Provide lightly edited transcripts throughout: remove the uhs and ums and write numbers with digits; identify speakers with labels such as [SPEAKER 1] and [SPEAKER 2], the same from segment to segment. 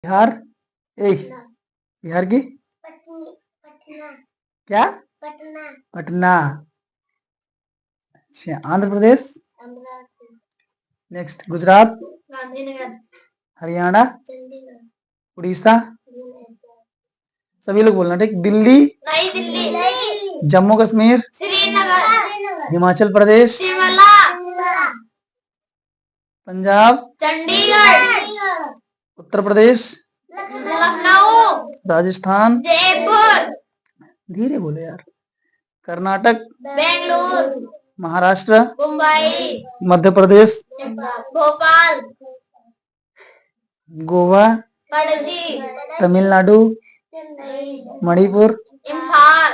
[SPEAKER 1] बिहार। बिहार की क्या? पटना। अच्छा, आंध्र प्रदेश। नेक्स्ट, गुजरात। हरियाणा। उड़ीसा। सभी लोग बोलना, ठीक। दिल्ली।
[SPEAKER 2] नई दिल्ली।
[SPEAKER 1] जम्मू कश्मीर।
[SPEAKER 2] श्रीनगर।
[SPEAKER 1] हिमाचल प्रदेश।
[SPEAKER 2] शिमला।
[SPEAKER 1] पंजाब।
[SPEAKER 2] चंडीगढ़।
[SPEAKER 1] उत्तर प्रदेश।
[SPEAKER 2] लखनऊ।
[SPEAKER 1] राजस्थान।
[SPEAKER 2] जयपुर।
[SPEAKER 1] धीरे बोले यार। कर्नाटक।
[SPEAKER 2] बेंगलुरु।
[SPEAKER 1] महाराष्ट्र।
[SPEAKER 2] मुंबई।
[SPEAKER 1] मध्य प्रदेश।
[SPEAKER 2] भोपाल।
[SPEAKER 1] गोवा।
[SPEAKER 2] पणजी।
[SPEAKER 1] तमिलनाडु। मणिपुर।
[SPEAKER 2] इम्फाल।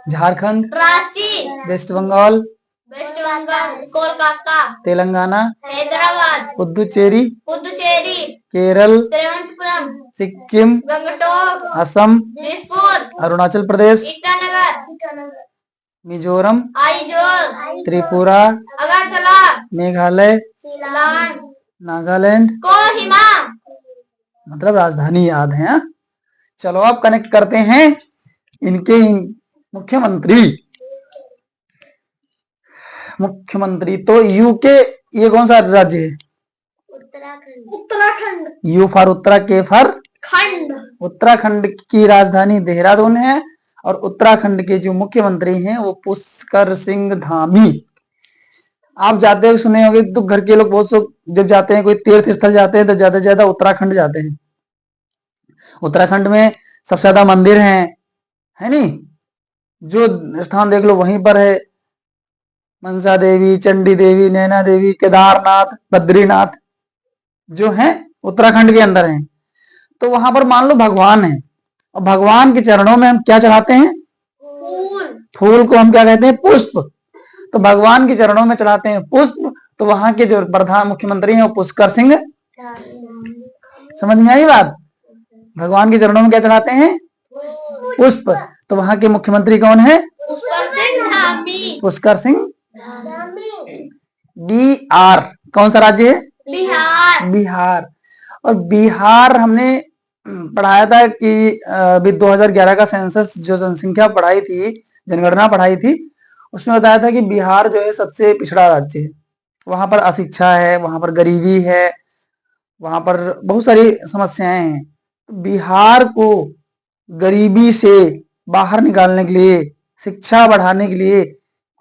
[SPEAKER 1] झारखंड।
[SPEAKER 2] रांची।
[SPEAKER 1] वेस्ट बंगाल।
[SPEAKER 2] कोलकाता।
[SPEAKER 1] तेलंगाना।
[SPEAKER 2] हैदराबाद।
[SPEAKER 1] पुदुचेरी। केरल।
[SPEAKER 2] तिरुवनंतपुरम।
[SPEAKER 1] सिक्किम।
[SPEAKER 2] गंगटोक।
[SPEAKER 1] असम।
[SPEAKER 2] दिसपुर।
[SPEAKER 1] अरुणाचल प्रदेश।
[SPEAKER 2] ईटानगर।
[SPEAKER 1] मिजोरम।
[SPEAKER 2] आइजोल।
[SPEAKER 1] त्रिपुरा।
[SPEAKER 2] अगरतला।
[SPEAKER 1] मेघालय।
[SPEAKER 2] शिलांग।
[SPEAKER 1] नागालैंड।
[SPEAKER 2] कोहिमा।
[SPEAKER 1] मतलब राजधानी याद है। चलो आप कनेक्ट करते हैं इनके मुख्यमंत्री। मुख्यमंत्री तो यूके, ये कौन सा राज्य है?
[SPEAKER 2] उत्तराखंड।
[SPEAKER 1] यू फॉर उत्तरा, के फॉर
[SPEAKER 2] खंड।
[SPEAKER 1] उत्तराखंड की राजधानी देहरादून है और उत्तराखंड के जो मुख्यमंत्री हैं वो पुष्कर सिंह धामी। आप जाते हो, सुने होंगे तो घर के लोग बहुत जब जाते हैं कोई तीर्थ स्थल जाते हैं तो ज्यादा से ज्यादा उत्तराखंड जाते हैं। उत्तराखंड में सबसे ज्यादा मंदिर हैं, है नहीं? जो स्थान देख लो वहीं पर है मनसा देवी, चंडी देवी, नैना देवी, केदारनाथ, बद्रीनाथ, जो है उत्तराखंड के अंदर है। तो वहां पर मान लो भगवान है और भगवान के चरणों में हम क्या चढ़ाते हैं? फूल को हम क्या कहते हैं? पुष्प। तो भगवान के चरणों में चढ़ाते हैं पुष्प। तो वहां के जो प्रधान मुख्यमंत्री हैं वो पुष्कर सिंह। समझ में आई बात? भगवान के चरणों में क्या चढ़ाते हैं? पुष्प। तो वहां के मुख्यमंत्री कौन है? पुष्कर सिंह। बिहार कौन सा राज्य है? बिहार। और बिहार हमने पढ़ाया था कि अभी 2011 का सेंसस जो जनसंख्या पढ़ाई थी, जनगणना पढ़ाई थी, उसमें बताया था कि बिहार जो है सबसे पिछड़ा राज्य है। वहां पर अशिक्षा है, वहां पर गरीबी है, वहां पर बहुत सारी समस्याएं हैं। बिहार को गरीबी से बाहर निकालने के लिए, शिक्षा बढ़ाने के लिए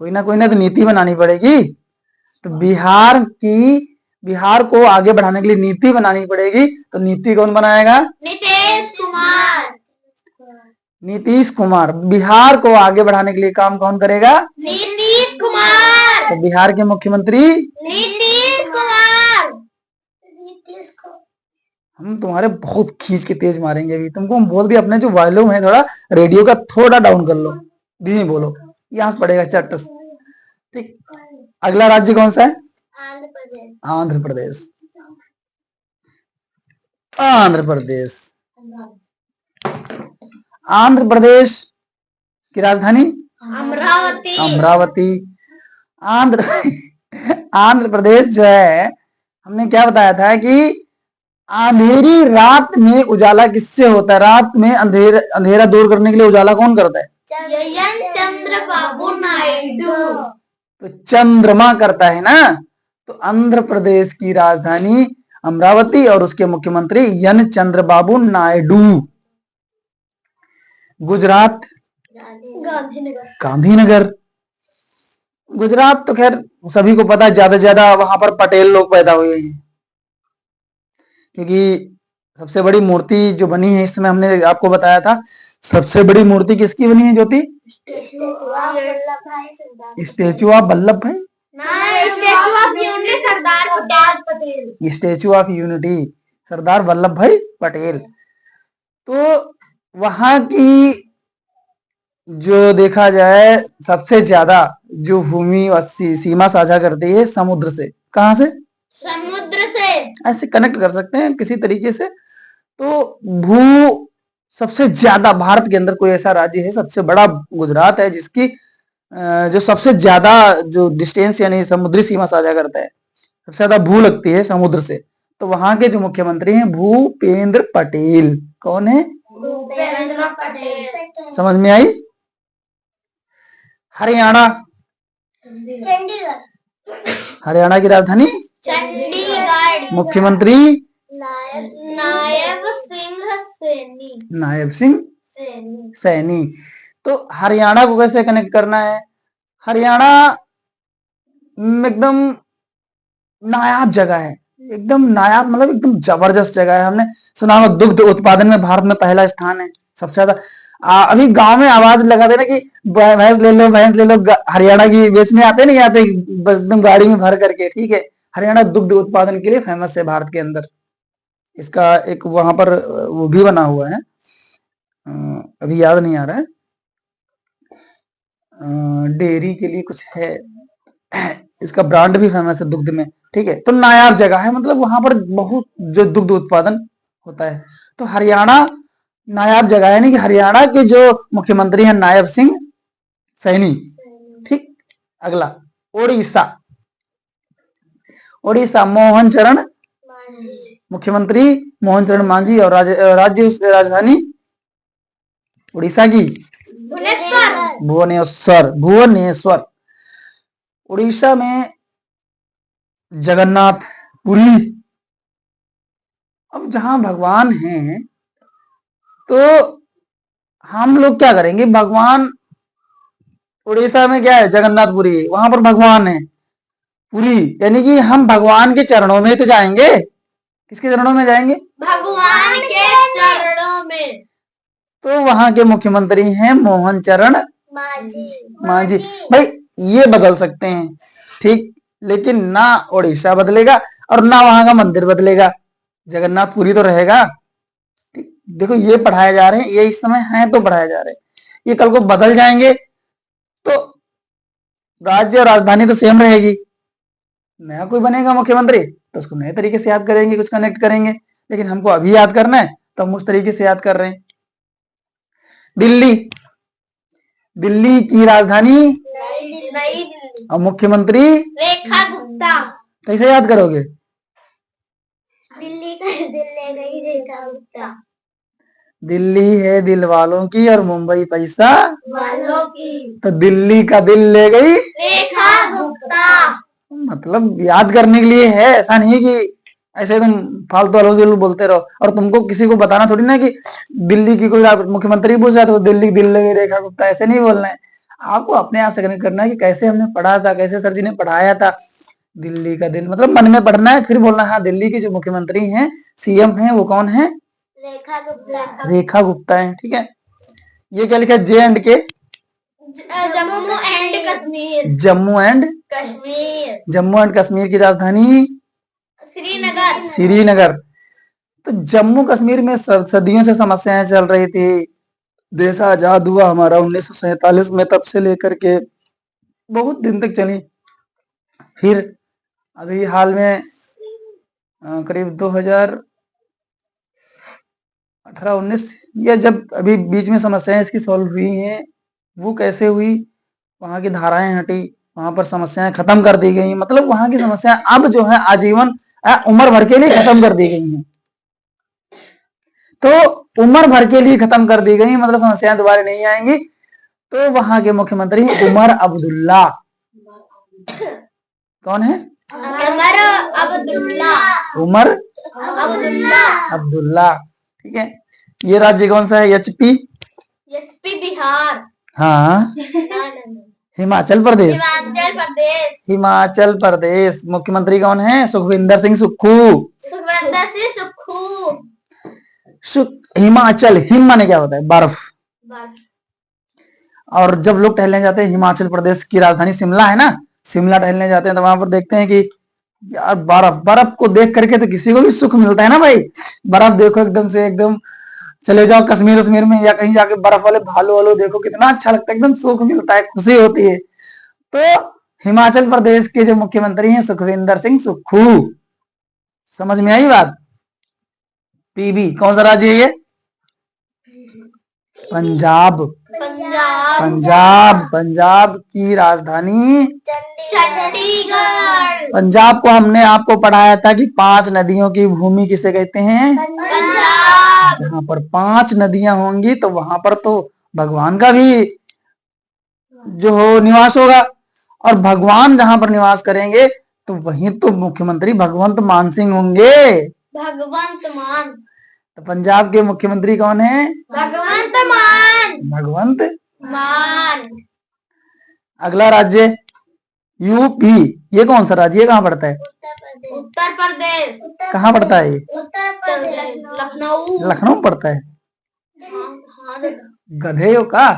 [SPEAKER 1] कोई ना तो नीति बनानी पड़ेगी। तो बिहार को आगे बढ़ाने के लिए नीति बनानी पड़ेगी। तो नीति कौन बनाएगा? नीतीश कुमार। बिहार को आगे बढ़ाने के लिए काम कौन करेगा?
[SPEAKER 2] नीतीश कुमार।
[SPEAKER 1] तो बिहार के मुख्यमंत्री
[SPEAKER 2] नीतीश कुमार।
[SPEAKER 1] हम तुम्हारे बहुत खींच के तेज मारेंगे अभी। तुमको हम बोल दिए अपने जो वॉल्यूम है थोड़ा रेडियो का थोड़ा डाउन कर लो, धीमे बोलो, यहां से पड़ेगा चट्टस। ठीक। अगला राज्य कौन सा है? आंध्र प्रदेश। आंध्र प्रदेश। आंध्र प्रदेश की राजधानी
[SPEAKER 2] अमरावती।
[SPEAKER 1] अमरावती। आंध्र प्रदेश जो है, हमने क्या बताया था कि अंधेरी रात में उजाला किससे होता है? रात में अंधेरा दूर करने के लिए उजाला कौन करता है?
[SPEAKER 2] चंद्रबाबू नायडू।
[SPEAKER 1] तो चंद्रमा करता है ना। तो आंध्र प्रदेश की राजधानी अमरावती और उसके मुख्यमंत्री एन चंद्रबाबू नायडू। गुजरात गांधीनगर। गुजरात तो खैर सभी को पता है, ज्यादा से ज्यादा वहां पर पटेल लोग पैदा हुए हैं, क्योंकि सबसे बड़ी मूर्ति जो बनी है इस समय, हमने आपको बताया था सबसे बड़ी मूर्ति किसकी बनी है ज्योति? Statue of Vallabh Bhai,
[SPEAKER 2] statue of unity Sardar Patel.
[SPEAKER 1] Statue of unity Sardar Vallabh Bhai Patel. तो वहां की जो देखा जाए सबसे ज्यादा जो भूमि सीमा साझा करती है समुद्र से। कहां से?
[SPEAKER 2] समुद्र से।
[SPEAKER 1] ऐसे कनेक्ट कर सकते हैं किसी तरीके से। तो सबसे ज्यादा भारत के अंदर कोई ऐसा राज्य है, सबसे बड़ा गुजरात है, जिसकी जो सबसे ज्यादा जो डिस्टेंस यानी समुद्री सीमा साझा करता है, सबसे ज्यादा भू लगती है समुद्र से, तो वहां के जो मुख्यमंत्री हैं भूपेंद्र पटेल। कौन है?
[SPEAKER 2] भूपेंद्र पटेल।
[SPEAKER 1] समझ में आई? हरियाणा,
[SPEAKER 2] चंडीगढ़।
[SPEAKER 1] हरियाणा की राजधानी
[SPEAKER 2] चंडीगढ़।
[SPEAKER 1] मुख्यमंत्री
[SPEAKER 2] नायब सिंह सैनी।
[SPEAKER 1] नायब सिंह सैनी। तो हरियाणा को कैसे कनेक्ट करना है? हरियाणा एकदम नायाब जगह है, एकदम नायाब मतलब एकदम जबरदस्त जगह है। हमने सुना होगा दुग्ध उत्पादन में भारत में पहला स्थान है सबसे ज्यादा। अभी गांव में आवाज लगा देना कि भैंस ले लो, भैंस ले लो, हरियाणा की बेचने आते नहीं आते, बस एकदम गाड़ी में भर करके। ठीक है, हरियाणा दुग्ध उत्पादन के लिए फेमस है भारत के अंदर। इसका एक वहां पर वो भी बना हुआ है, अभी याद नहीं आ रहा है, डेयरी के लिए कुछ है, इसका ब्रांड भी फेमस है दुग्ध में। ठीक है, तो नायाब जगह है, मतलब वहां पर बहुत जो दुग्ध उत्पादन होता है। तो हरियाणा नायाब जगह है, यानी कि हरियाणा के जो मुख्यमंत्री हैं नायब सिंह सैनी। ठीक, अगला ओडिशा। ओडिशा मोहन चरण मुख्यमंत्री मोहन चरण मांझी और राज्य राजधानी उड़ीसा की भुवनेश्वर। भुवनेश्वर। उड़ीसा में जगन्नाथ पुरी। अब जहां भगवान हैं तो हम लोग क्या करेंगे? भगवान उड़ीसा में क्या है? जगन्नाथपुरी, वहां पर भगवान है पुरी, यानी कि हम भगवान के चरणों में तो जाएंगे। किसके चरणों में जाएंगे?
[SPEAKER 2] भगवान के चरणों में।
[SPEAKER 1] तो वहां के मुख्यमंत्री हैं मोहन चरण मांझी। भाई ये बदल सकते हैं, ठीक, लेकिन ना उड़ीसा बदलेगा और ना वहां का मंदिर बदलेगा, जगन्नाथपुरी तो रहेगा। ठीक, देखो ये पढ़ाए जा रहे हैं, ये इस समय है तो पढ़ाए जा रहे हैं, ये कल को बदल जाएंगे तो राज्य और राजधानी तो सेम रहेगी, नया कोई बनेगा मुख्यमंत्री तो उसको नए तरीके से याद करेंगे, कुछ कनेक्ट करेंगे। लेकिन हमको अभी याद करना है तो हम उस तरीके से याद कर रहे हैं। दिल्ली, दिल्ली की राजधानी
[SPEAKER 2] नई दिल्ली
[SPEAKER 1] और मुख्यमंत्री
[SPEAKER 2] रेखा गुप्ता।
[SPEAKER 1] कैसे याद करोगे?
[SPEAKER 2] दिल्ली का दिल गई रेखा गुप्ता।
[SPEAKER 1] दिल्ली है दिल वालों की और मुंबई पैसा
[SPEAKER 2] वालों की।
[SPEAKER 1] तो दिल्ली का दिल ले गई
[SPEAKER 2] रेखा गुप्ता।
[SPEAKER 1] मतलब याद करने के लिए है, ऐसा नहीं कि ऐसे तुम फालतू अलोजुल बोलते रहो। और तुमको किसी को बताना थोड़ी ना कि दिल्ली की कोई मुख्यमंत्री पूछ रहा तो दिल्ली दिल ले गई रेखा गुप्ता, ऐसे नहीं बोलना है। आपको अपने आप से कनेक्ट करना है कि कैसे हमने पढ़ा था, कैसे सर जी ने पढ़ाया था। दिल्ली का दिल मतलब मन में पढ़ना है, फिर बोलना हाँ दिल्ली की जो मुख्यमंत्री हैं, सीएम हैं, वो कौन है?
[SPEAKER 2] रेखा गुप्ता।
[SPEAKER 1] रेखा गुप्ता है। ठीक है, ये क्या लिखा है? J&K,
[SPEAKER 2] Jammu and Kashmir.
[SPEAKER 1] Jammu and
[SPEAKER 2] Kashmir.
[SPEAKER 1] Jammu and Kashmir की राजधानी
[SPEAKER 2] श्रीनगर।
[SPEAKER 1] श्रीनगर। तो जम्मू कश्मीर में सदियों से समस्याएं चल रही थी। देश आजाद हुआ हमारा 1947 में, तब से लेकर के बहुत दिन तक चली। फिर अभी हाल में करीब 2018-19 या जब अभी बीच में समस्याएं इसकी सॉल्व हुई हैं, वो कैसे हुई? वहां की धाराएं हटी, वहां पर समस्याएं खत्म कर दी गई। मतलब वहां की समस्याएं अब जो है आजीवन उम्र भर के लिए खत्म कर दी गई हैं। तो उम्र भर के लिए खत्म कर दी गई, मतलब समस्याएं दोबारा नहीं आएंगी। तो वहां के मुख्यमंत्री उमर अब्दुल्ला। कौन है?
[SPEAKER 2] उमर अब्दुल्ला।
[SPEAKER 1] उमर
[SPEAKER 2] अब्दुल्ला।
[SPEAKER 1] अब्दुल्ला। ठीक है, ये राज्य कौन सा है? एचपी
[SPEAKER 2] बिहार।
[SPEAKER 1] हाँ, हिमाचल प्रदेश।
[SPEAKER 2] हिमाचल प्रदेश।
[SPEAKER 1] हिमाचल प्रदेश। मुख्यमंत्री कौन है? सुखविंदर सिंह सुक्खू।
[SPEAKER 2] सुखविंदर सिंह सुक्खू।
[SPEAKER 1] हिमाचल, हिम माने क्या होता है? बर्फ। और जब लोग टहलने जाते हैं, हिमाचल प्रदेश की राजधानी शिमला है ना, शिमला टहलने जाते हैं तो वहां पर देखते हैं कि यार बर्फ, बर्फ को देख करके तो किसी को भी सुख मिलता है ना भाई। बर्फ देखो एकदम से, एकदम चले जाओ कश्मीर वश्मीर में या कहीं जाके बर्फ वाले भालू वालू देखो, कितना अच्छा लगता है, एकदम सुख मिलता है, खुशी होती है। तो हिमाचल प्रदेश के जो मुख्यमंत्री हैं सुखविंदर सिंह सुक्खू। समझ में आई बात? पीबी कौन सा राज्य है ये? पंजाब।
[SPEAKER 2] पंजाब
[SPEAKER 1] पंजाब की राजधानी
[SPEAKER 2] चंडीगढ़
[SPEAKER 1] पंजाब को हमने आपको पढ़ाया था कि 5 नदियों की भूमि किसे कहते हैं।
[SPEAKER 2] पंजाब
[SPEAKER 1] जहां पर 5 नदियां होंगी तो वहां पर तो भगवान का भी जो हो निवास होगा, और भगवान जहां पर निवास करेंगे तो वहीं तो मुख्यमंत्री भगवंत मान सिंह होंगे।
[SPEAKER 2] भगवंत मान
[SPEAKER 1] तो पंजाब के मुख्यमंत्री कौन है?
[SPEAKER 2] भगवंत मान
[SPEAKER 1] भगवंत
[SPEAKER 2] मान।
[SPEAKER 1] अगला राज्य यूपी। ये कौन सा राज्य है, कहाँ पड़ता है?
[SPEAKER 2] उत्तर प्रदेश
[SPEAKER 1] कहाँ पड़ता है ये?
[SPEAKER 2] उत्तर प्रदेश लखनऊ
[SPEAKER 1] लखनऊ में पड़ता है।
[SPEAKER 2] हाँ
[SPEAKER 1] गधे हो का?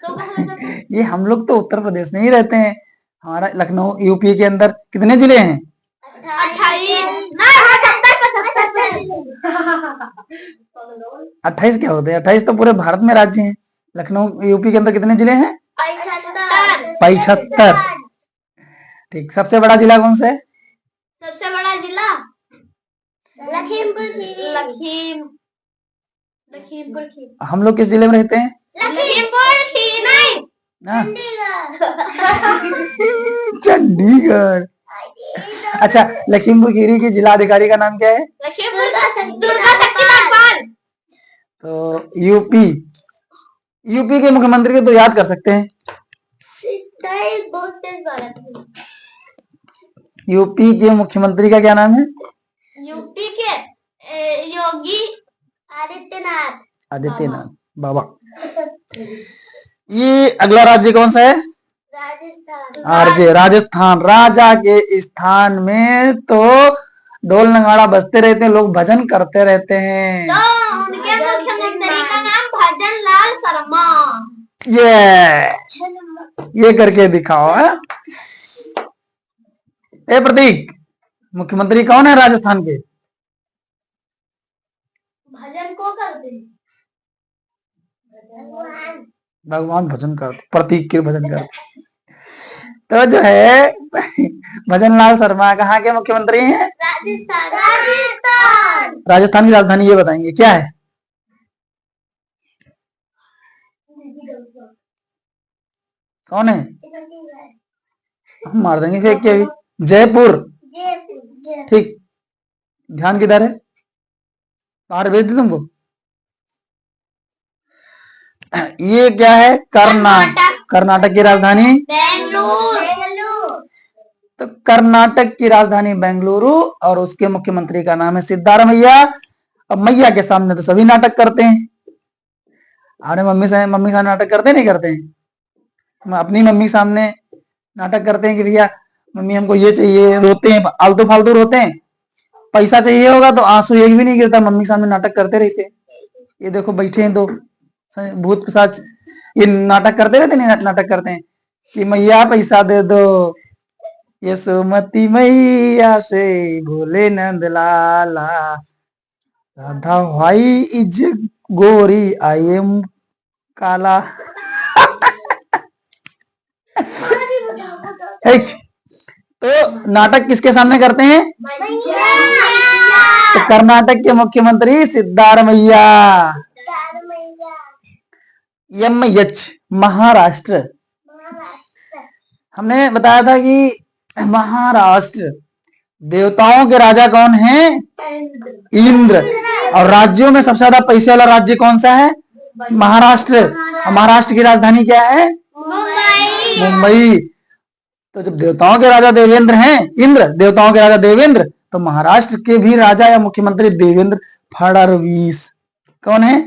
[SPEAKER 2] तो कहाँ
[SPEAKER 1] ये हम लोग तो उत्तर प्रदेश में ही रहते हैं। हमारा लखनऊ यूपी के अंदर कितने जिले हैं? 28 क्या होते हैं? 28 तो पूरे भारत में राज्य हैं। लखनऊ यूपी के अंदर कितने जिले हैं? 75। ठीक। सबसे बड़ा जिला कौन सा है?
[SPEAKER 2] सबसे बड़ा जिला लखीमपुर खीरी।
[SPEAKER 1] हम लोग किस जिले में रहते हैं?
[SPEAKER 2] लखीमपुर खीरी
[SPEAKER 1] हाँ। चंडीगढ़। अच्छा, लखीमपुर खीरी की जिलाधिकारी का नाम क्या है?
[SPEAKER 2] दुर्गा शक्तिमान पाल।
[SPEAKER 1] तो यूपी के मुख्यमंत्री को तो याद कर सकते हैं। यूपी के मुख्यमंत्री का क्या नाम है?
[SPEAKER 2] यूपी के योगी
[SPEAKER 1] आदित्यनाथ बाबा। ये अगला राज्य कौन सा है? राजस्थान। राजा के स्थान में तो ढोल नगाड़ा बजते रहते हैं, लोग भजन करते रहते हैं।
[SPEAKER 2] तो उनके मुख्यमंत्री का नाम भजन लाल शर्मा।
[SPEAKER 1] ये करके दिखाओ है? ए प्रतीक, मुख्यमंत्री कौन है राजस्थान के?
[SPEAKER 2] भजन को करते
[SPEAKER 1] भगवान भजन करते, प्रतीक के भजन करते। तो जो है भजन लाल शर्मा कहाँ के मुख्यमंत्री हैं? राजस्थान की राजधानी ये बताएंगे क्या है? कौन है? हम मार देंगे फेंक के अभी। जयपुर। ठीक। ध्यान किधर है? बाहर भेज दी तुमको। ये क्या है? कर्नाटक की राजधानी
[SPEAKER 2] बेंगलुरु।
[SPEAKER 1] तो कर्नाटक की राजधानी बेंगलुरु और उसके मुख्यमंत्री का नाम है सिद्धारमैया। अब मैया के सामने तो सभी नाटक करते हैं। अरे मम्मी से नाटक करते नहीं करते हैं? अपनी मम्मी सामने नाटक करते हैं कि भैया मम्मी हमको ये चाहिए, रोते हैं, आलतू फालतू रोते हैं। पैसा चाहिए होगा तो आंसू एक भी नहीं गिरता, मम्मी सामने नाटक करते रहते हैं। ये देखो बैठे हैं दो भूत पिशाच, ये नाटक करते रहते नहीं, नाटक करते हैं कि मैया पैसा दे दो, ये सुमति मैया से भोले नंद लाला, राधा भाई इज गोरी आई एम काला। तो नाटक किसके सामने करते हैं? तो कर्नाटक के मुख्यमंत्री सिद्धारमैया। MH महाराष्ट्र। हमने बताया था कि महाराष्ट्र देवताओं के राजा कौन हैं? इंद्र। और राज्यों में सबसे ज्यादा पैसे वाला राज्य कौन सा है? महाराष्ट्र। महाराष्ट्र की राजधानी क्या है? मुंबई। तो जब देवताओं के राजा देवेंद्र हैं, इंद्र देवताओं के राजा देवेंद्र, तो महाराष्ट्र के भी राजा या मुख्यमंत्री देवेंद्र फडणवीस। कौन है?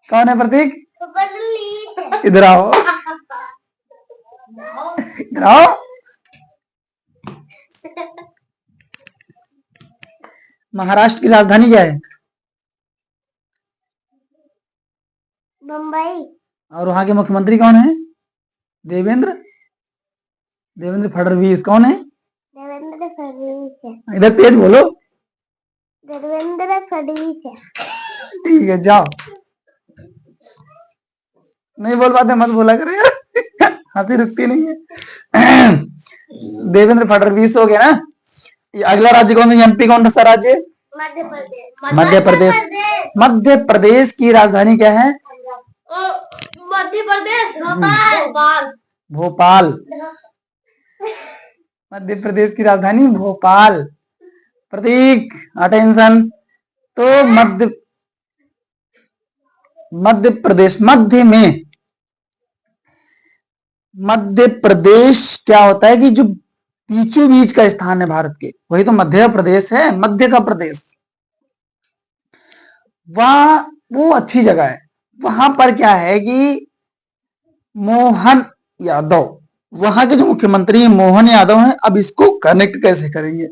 [SPEAKER 1] कौन है प्रतीक? इधर आओ, इधर आओ। महाराष्ट्र की राजधानी क्या है?
[SPEAKER 2] मुंबई।
[SPEAKER 1] और वहां के मुख्यमंत्री कौन है? देवेंद्र फडणवीस। कौन है?
[SPEAKER 2] देवेंद्र फडणवीस।
[SPEAKER 1] इधर तेज बोलो।
[SPEAKER 2] देवेंद्र फडणवीस।
[SPEAKER 1] ठीक है, जाओ। नहीं बोल पाते मत बोला करो यार, हंसी रुकती नहीं है। देवेंद्र फडणवीस हो गया ना। अगला राज्य कौन सा? एमपी कौन सा राज्य?
[SPEAKER 2] मध्य प्रदेश।
[SPEAKER 1] मध्य प्रदेश। मध्य प्रदेश की राजधानी क्या है?
[SPEAKER 2] मध्य प्रदेश भोपाल।
[SPEAKER 1] भोपाल। मध्य प्रदेश की राजधानी भोपाल। प्रतीक अटेंशन। तो मध्य प्रदेश, मध्य प्रदेश क्या होता है कि जो बीचों बीच का स्थान है भारत के, वही तो मध्य प्रदेश है, मध्य का प्रदेश। वहां वो अच्छी जगह है। वहां पर क्या है कि मोहन यादव, वहां के जो मुख्यमंत्री हैं मोहन यादव हैं। अब इसको कनेक्ट कैसे करेंगे?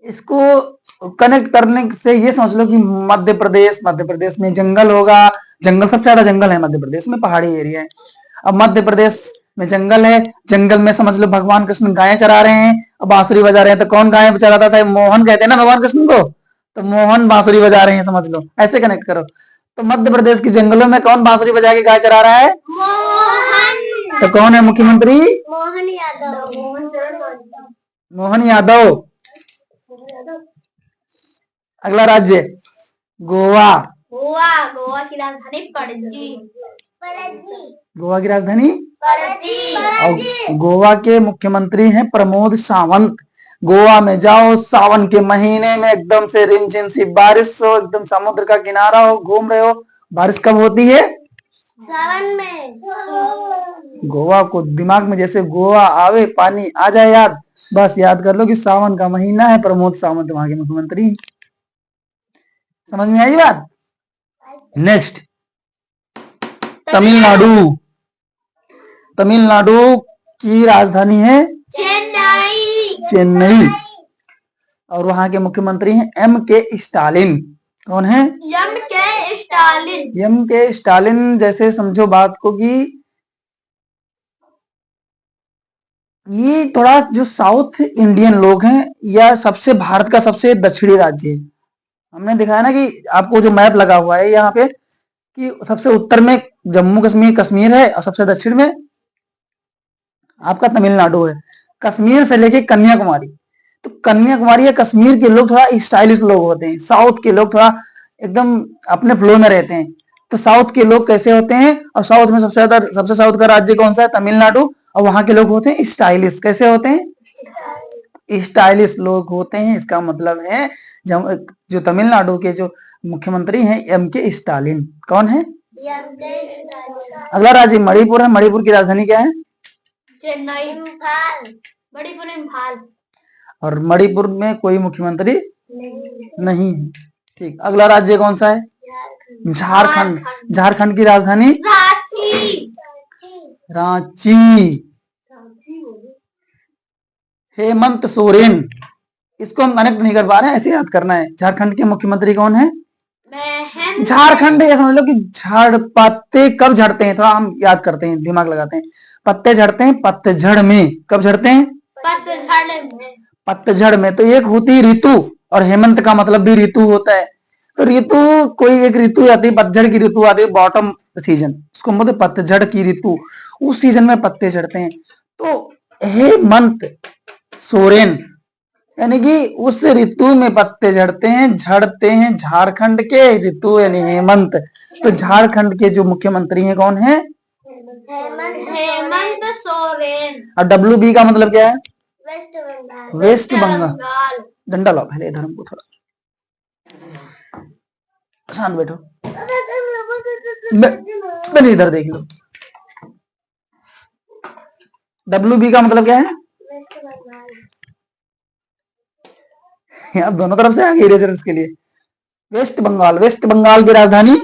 [SPEAKER 1] इसको कनेक्ट करने से ये समझ लो कि मध्य प्रदेश में जंगल होगा। जंगल, सबसे ज्यादा जंगल है मध्य प्रदेश में, पहाड़ी एरिया है। अब मध्य प्रदेश में जंगल है, जंगल में समझ लो भगवान कृष्ण गायें चरा रहे हैं, अब बांसुरी बजा रहे हैं। तो कौन गायें चराता था? मोहन कहते हैं ना भगवान कृष्ण को, तो मोहन बांसुरी बजा रहे हैं, समझ लो। ऐसे कनेक्ट करो। तो मध्य प्रदेश के जंगलों में कौन बांसुरी बजा के गाय चरा रहा है?
[SPEAKER 2] मोहन।
[SPEAKER 1] तो कौन है मुख्यमंत्री?
[SPEAKER 2] मोहन यादव।
[SPEAKER 1] मोहन यादव। अगला राज्य गोवा।
[SPEAKER 2] गोवा की राजधानी पणजी।
[SPEAKER 1] गोवा की राजधानी
[SPEAKER 2] पणजी।
[SPEAKER 1] और गोवा के मुख्यमंत्री हैं प्रमोद सावंत। गोवा में जाओ सावन के महीने में, एकदम से रिमझिम सी बारिश हो, एकदम समुद्र का किनारा हो, घूम रहे हो। बारिश कब होती है?
[SPEAKER 2] सावन में।
[SPEAKER 1] गोवा को दिमाग में जैसे गोवा आवे पानी आ जाए याद, बस याद कर लो कि सावन का महीना है, प्रमोद सावंत वहां के मुख्यमंत्री। समझ में आई बात? नेक्स्ट तमिलनाडु। तमिलनाडु की राजधानी है चेन्नई। और वहां के मुख्यमंत्री हैं एम के स्टालिन। कौन है? एम के स्टालिन। जैसे समझो बात को कि ये थोड़ा जो साउथ इंडियन लोग हैं, या सबसे भारत का सबसे दक्षिणी राज्य है। हमने दिखाया ना कि आपको जो मैप लगा हुआ है यहाँ पे, कि सबसे उत्तर में जम्मू कश्मीर है, और सबसे दक्षिण में आपका तमिलनाडु है। कश्मीर से लेके कन्याकुमारी, तो कन्याकुमारी या कश्मीर के लोग थोड़ा स्टाइलिश लोग होते हैं। साउथ के लोग थोड़ा एकदम अपने फ्लो में रहते हैं। तो साउथ के लोग कैसे होते हैं? और साउथ में सबसे साउथ का राज्य कौन सा है? तमिलनाडु। और वहां के लोग होते हैं स्टाइलिश। कैसे होते हैं? स्टाइलिश लोग होते हैं। इसका मतलब है जो तमिलनाडु के जो मुख्यमंत्री हैं एम के स्टालिन। कौन है? अगला राज्य मणिपुर है। मणिपुर की राजधानी क्या है?
[SPEAKER 2] चेन्नई। मणिपुर इम्फाल।
[SPEAKER 1] और मणिपुर में कोई मुख्यमंत्री नहीं है। ठीक। अगला राज्य कौन सा है? झारखंड। झारखंड की राजधानी रांची। हेमंत सोरेन। इसको हम कनेक्ट नहीं कर पा रहे हैं, ऐसे याद करना है। झारखंड के मुख्यमंत्री कौन है? झारखंड। ये समझ लो कि पत्ते कब झड़ते हैं, थोड़ा हम याद करते हैं, दिमाग लगाते हैं। पत्ते झड़ते हैं पतझड़ में। कब झड़ते हैं? पतझड़ में। तो एक होती है ऋतु, और हेमंत का मतलब भी ऋतु होता है। तो ऋतु, कोई एक ऋतु आती है, पतझड़ की ऋतु आती है, बॉटम सीजन, उसको बोलते पतझड़ की ऋतु। उस सीजन में पत्ते झड़ते हैं। तो हेमंत सोरेन यानी कि उस ऋतु में पत्ते झड़ते हैं झारखंड के ऋतु यानी हेमंत। तो झारखंड के जो मुख्यमंत्री हैं कौन है?
[SPEAKER 2] हेमंत सोरेन।
[SPEAKER 1] और WB का मतलब क्या है?
[SPEAKER 2] वेस्ट बंगाल।
[SPEAKER 1] डंडा लो पहले, इधर हमको थोड़ा शांत बैठो। मैंने इधर देख लो। WB का मतलब क्या है? आप दोनों तरफ से आगे रेफरेंस के लिए। वेस्ट बंगाल। वेस्ट बंगाल की राजधानी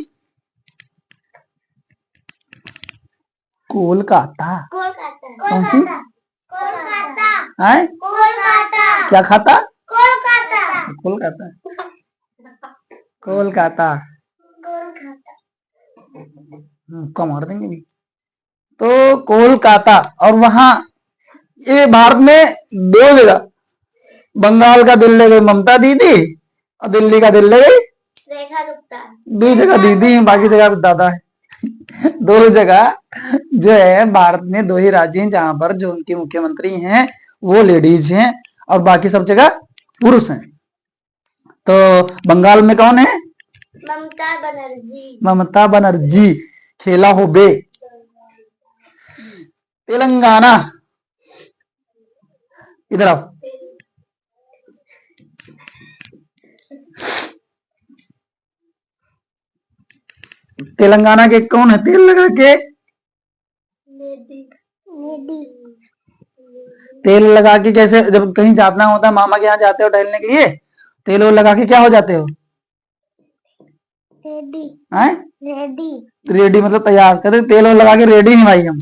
[SPEAKER 1] कोलकाता। कौन सी? क्या खाता? कोलकाता। कोलकाता मुक्का मार देंगे भी। तो कोलकाता। और वहां ये भारत में दो जगह, बंगाल का दिल ले गई ममता दीदी, और दिल्ली का दिल ले गई
[SPEAKER 2] रेखा गुप्ता।
[SPEAKER 1] दो जगह दीदी है, बाकी जगह दादा है। दो जगह जो है भारत में, दो ही राज्य हैं जहां पर जो उनके मुख्यमंत्री हैं वो लेडीज हैं, और बाकी सब जगह पुरुष हैं। तो बंगाल में कौन है?
[SPEAKER 2] ममता बनर्जी।
[SPEAKER 1] ममता बनर्जी। खेला हो बे। तेलंगाना, इधर आओ। तेलंगाना के कौन है तेल लगा के? तेल लगा के कैसे, जब कहीं जाना होता है, मामा के यहाँ जाते हो टहलने के लिए, तेल लगा के क्या हो जाते हो?
[SPEAKER 2] रेडी।
[SPEAKER 1] रेडी। रेडी मतलब तैयार। कहते तेल लगा के रेडी हैं भाई हम।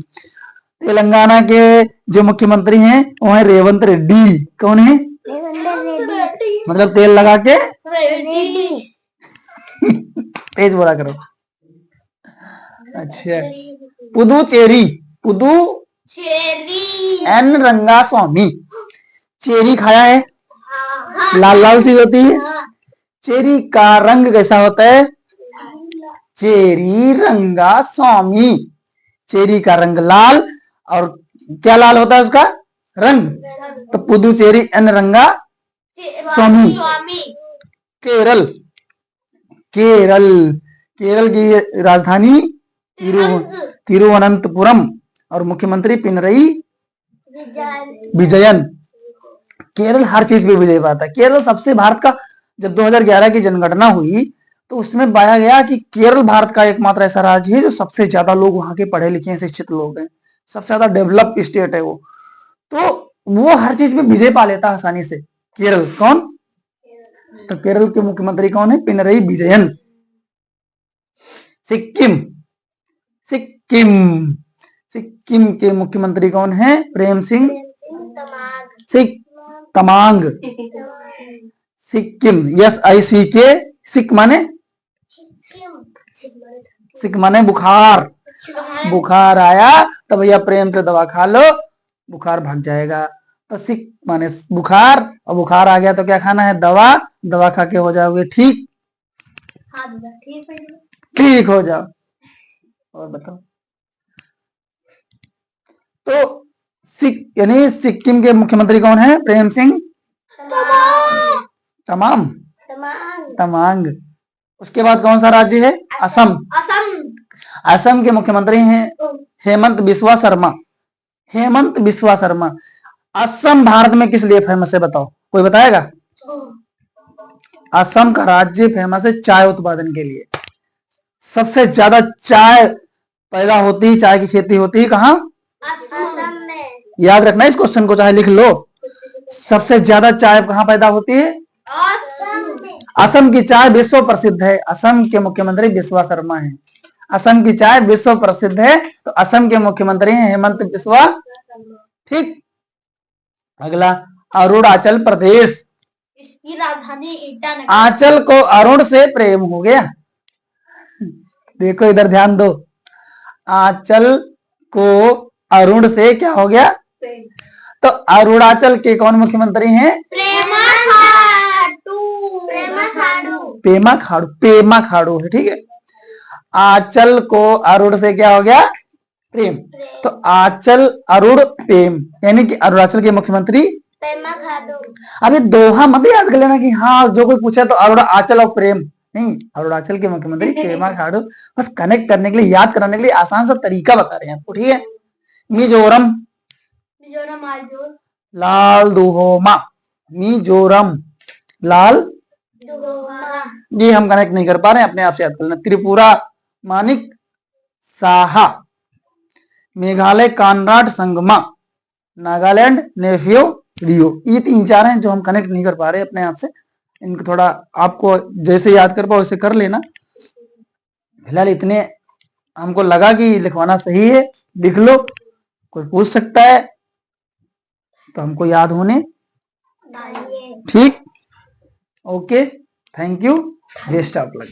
[SPEAKER 1] तेलंगाना के जो मुख्यमंत्री हैं वो है रेवंत रेड्डी। कौन है?
[SPEAKER 2] रेडी।
[SPEAKER 1] मतलब तेल लगा के
[SPEAKER 2] रेडी।
[SPEAKER 1] तेज बोला करो। अच्छा, पुदुचेरी। पुदुचेरी। एन रंगा स्वामी। चेरी खाया है? लाल लाल सी होती है। चेरी का रंग कैसा होता है? चेरी रंगा स्वामी। चेरी का रंग लाल, और क्या लाल होता है उसका रंग? तो पुदुचेरी एन रंगा स्वामी। केरल। केरल, केरल की राजधानी तिरुवनंतपुरम और मुख्यमंत्री पिनरई विजयन। केरल हर चीज पे विजय पाता है। केरल सबसे, भारत का जब 2011 की जनगणना हुई तो उसमें पाया गया कि केरल भारत का एकमात्र ऐसा राज्य है जो सबसे ज्यादा लोग वहां के पढ़े लिखे शिक्षित लोग हैं, सबसे ज्यादा डेवलप स्टेट है वो। तो वो हर चीज में विजय पा लेता आसानी से। केरल कौन? तो केरल के मुख्यमंत्री कौन है? पिनरई विजयन। सिक्किम। सिक्किम, सिक्किम के मुख्यमंत्री कौन है? प्रेम सिंह तमांग। सिक्किम, SICK। सिक माने? सिक माने बुखार। बुखार आया तो भैया प्रेम से दवा खा लो, बुखार भाग जाएगा। तो सिक माने बुखार, और बुखार आ गया तो क्या खाना है? दवा। दवा खा के हो जाओगे ठीक। ठीक हो जाओ। और बताओ। तो यानी सिक्किम के मुख्यमंत्री कौन है? प्रेम सिंह तमांग। उसके बाद कौन सा राज्य है? असम। असम के मुख्यमंत्री हैं हेमंत बिस्वा शर्मा। हेमंत बिस्वा शर्मा। असम भारत में किस लिए फेमस है बताओ, कोई बताएगा? असम का राज्य फेमस है चाय उत्पादन के लिए। सबसे ज्यादा चाय पैदा होती है, चाय की खेती होती है कहाँ? असम में। याद रखना इस क्वेश्चन को, चाहे लिख लो। सबसे ज्यादा चाय कहाँ पैदा होती है? असम की चाय विश्व प्रसिद्ध है। असम के मुख्यमंत्री बिस्वा शर्मा हैं। असम की चाय विश्व प्रसिद्ध है, तो असम के मुख्यमंत्री हैं हेमंत बिस्वा। ठीक। अगला, अरुणाचल प्रदेश। इसकी राजधानी ईटानगर। आंचल को अरुण से प्रेम हो गया। देखो इधर ध्यान दो। आंचल को अरुण से क्या हो गया? तो अरुणाचल के कौन मुख्यमंत्री हैं? पेमा खाड़ू है। ठीक है। आंचल को अरुण से क्या हो गया? प्रेम। तो आंचल अरुण प्रेम, यानी कि अरुणाचल के मुख्यमंत्री पेमा खाड़ू। अभी दोहा मत याद कर लेना कि हाँ जो कोई पूछे तो अरुणाचल और प्रेम नहीं, अरुणाचल के मुख्यमंत्री पेमा खाड़ू। बस कनेक्ट करने के लिए, याद कराने के लिए आसान सा तरीका बता रहे हैं आपको। ठीक है। मिजोरम। लाल दुहोमा। मिजोरम लाल, ये हम कनेक्ट नहीं कर पा रहे हैं, अपने आप से याद कर लेना। त्रिपुरा मानिक साहा। मेघालय कानराड संगमा। नागालैंड नेफियो रियो। ये 3-4 हैं जो हम कनेक्ट नहीं कर पा रहे अपने आप से। इनको थोड़ा आपको जैसे याद कर पाओ वैसे कर लेना। फिलहाल इतने हमको लगा कि लिखवाना सही है, लिख लो। कोई पूछ सकता है तो हमको याद होने। ठीक। Okay, thank you, best of luck.